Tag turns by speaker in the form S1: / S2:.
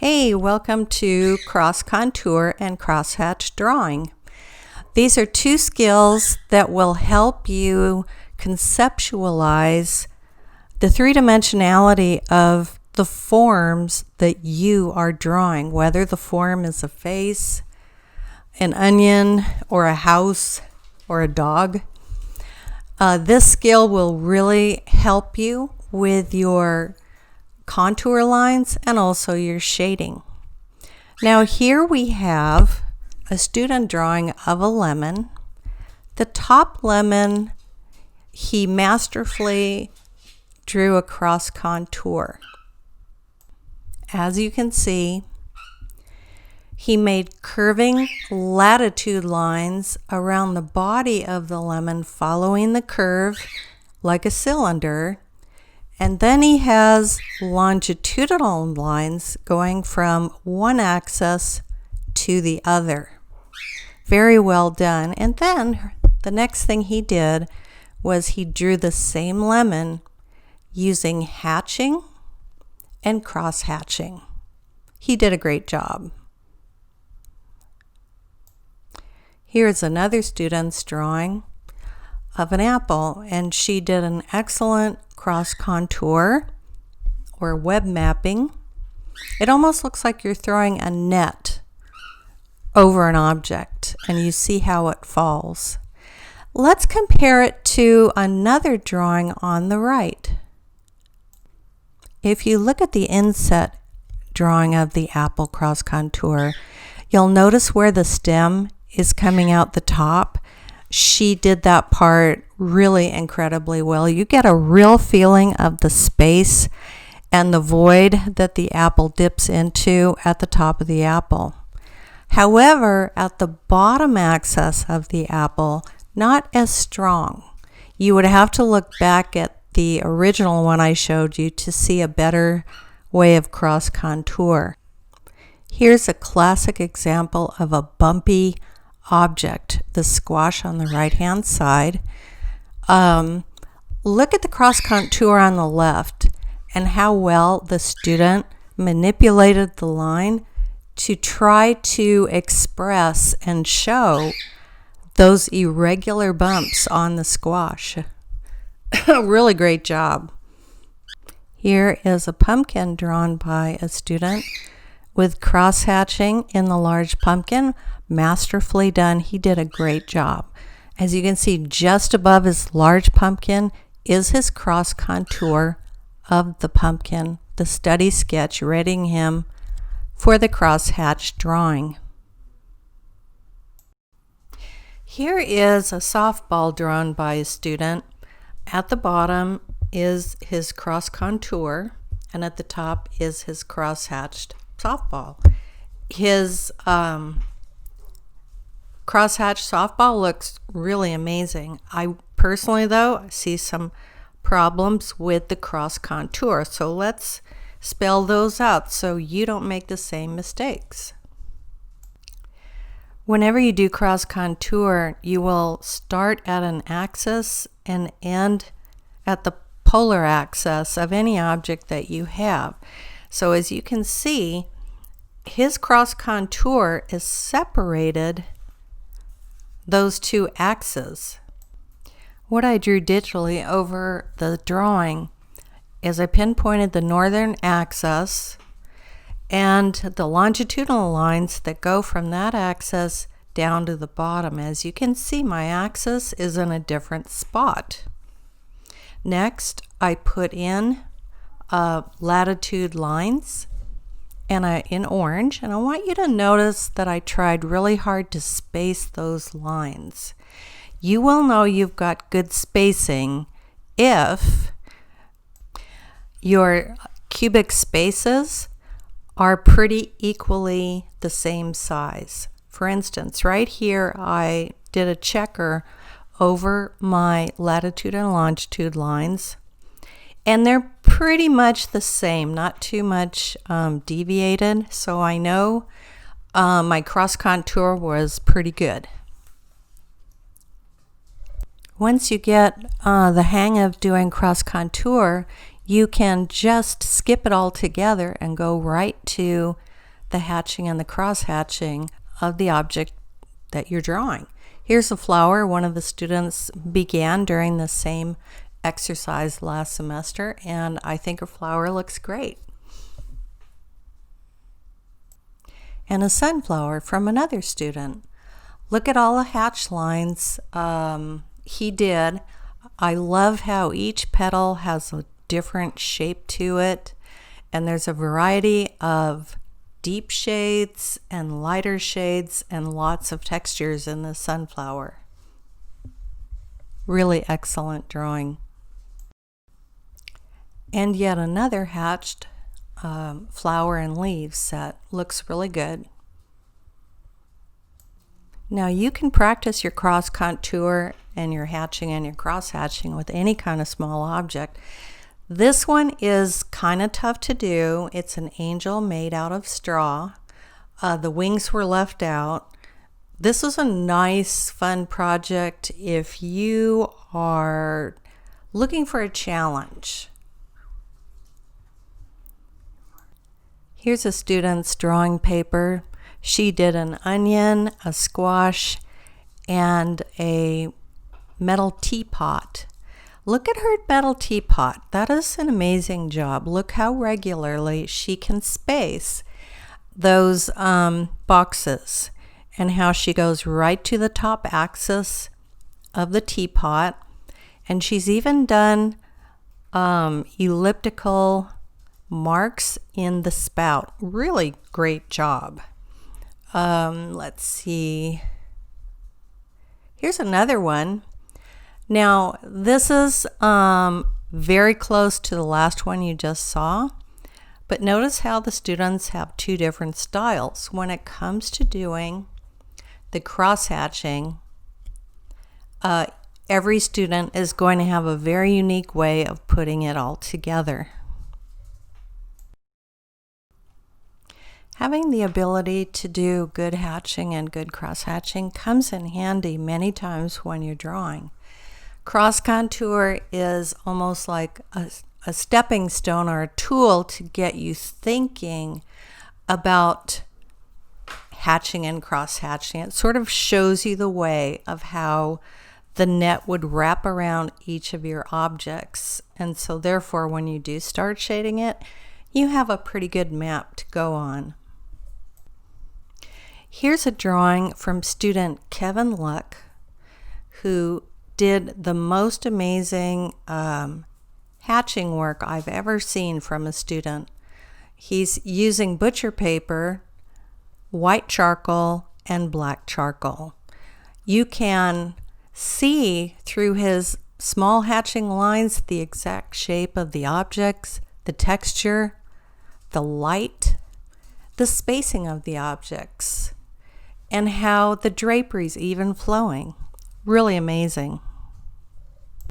S1: Hey, welcome to cross contour and crosshatch drawing. These are two skills that will help you conceptualize the three-dimensionality of the forms that you are drawing, whether the form is a face, an onion, or a house, or a dog. This skill will really help you with your contour lines and also your shading. Now here we have a student drawing of a lemon. The top lemon he masterfully drew a cross contour. As you can see, he made curving latitude lines around the body of the lemon following the curve like a cylinder. And then he has longitudinal lines going from one axis to the other. Very well done. And then the next thing he did was he drew the same lemon using hatching and cross hatching. He did a great job. Here's another student's drawing of an apple, and she did an excellent cross contour or web mapping. It almost looks like you're throwing a net over an object and you see how it falls. Let's compare it to another drawing on the right. If you look at the inset drawing of the apple cross contour, you'll notice where the stem is coming out the top. She did that part really incredibly well. You get a real feeling of the space and the void that the apple dips into at the top of the apple. However, at the bottom axis of the apple, not as strong. You would have to look back at the original one I showed you to see a better way of cross contour. Here's a classic example of a bumpy object, the squash on the right hand side. Look at the cross contour on the left and how well the student manipulated the line to try to express and show those irregular bumps on the squash. Really great job. Here is a pumpkin drawn by a student with cross hatching in the large pumpkin. Masterfully done. He did a great job. As you can see, just above his large pumpkin is his cross contour of the pumpkin, the study sketch readying him for the crosshatch drawing. Here is a softball drawn by a student. At the bottom is his cross contour, and at the top is his crosshatched softball. His crosshatch softball looks really amazing. I personally, though, see some problems with the cross contour. So let's spell those out so you don't make the same mistakes. Whenever you do cross contour, you will start at an axis and end at the polar axis of any object that you have. So as you can see, his cross contour is separated those two axes. What I drew digitally over the drawing is I pinpointed the northern axis and the longitudinal lines that go from that axis down to the bottom. As you can see, my axis is in a different spot. Next, I put in latitude lines and in orange, and I want you to notice that I tried really hard to space those lines. You will know you've got good spacing if your cubic spaces are pretty equally the same size. For instance, right here I did a checker over my latitude and longitude lines, and they're pretty much the same, not too much deviated, so I know my cross contour was pretty good. Once you get the hang of doing cross contour, you can just skip it all together and go right to the hatching and the cross-hatching of the object that you're drawing. Here's a flower one of the students began during the same exercise last semester, and I think her flower looks great. And a sunflower from another student. Look at all the hatch lines he did. I love how each petal has a different shape to it, and there's a variety of deep shades and lighter shades and lots of textures in the sunflower. Really excellent drawing. And yet another hatched flower and leaves set. Looks really good. Now you can practice your cross contour and your hatching and your cross hatching with any kind of small object. This one is kind of tough to do. It's an angel made out of straw. The wings were left out. This is a nice, fun project if you are looking for a challenge. Here's a student's drawing paper. She did an onion, a squash, and a metal teapot. Look at her metal teapot. That is an amazing job. Look how regularly she can space those boxes, and how she goes right to the top axis of the teapot. And she's even done elliptical marks in the spout. Really great job. Let's see. Here's another one. Now, this is very close to the last one you just saw, but notice how the students have two different styles. When it comes to doing the cross-hatching, every student is going to have a very unique way of putting it all together. Having the ability to do good hatching and good cross-hatching comes in handy many times when you're drawing. Cross contour is almost like a stepping stone or a tool to get you thinking about hatching and cross hatching. It sort of shows you the way of how the net would wrap around each of your objects. And so therefore, when you do start shading it, you have a pretty good map to go on. Here's a drawing from student Kevin Luck, who did the most amazing hatching work I've ever seen from a student. He's using butcher paper, white charcoal, and black charcoal. You can see through his small hatching lines the exact shape of the objects, the texture, the light, the spacing of the objects, and how the drapery's even flowing. Really amazing.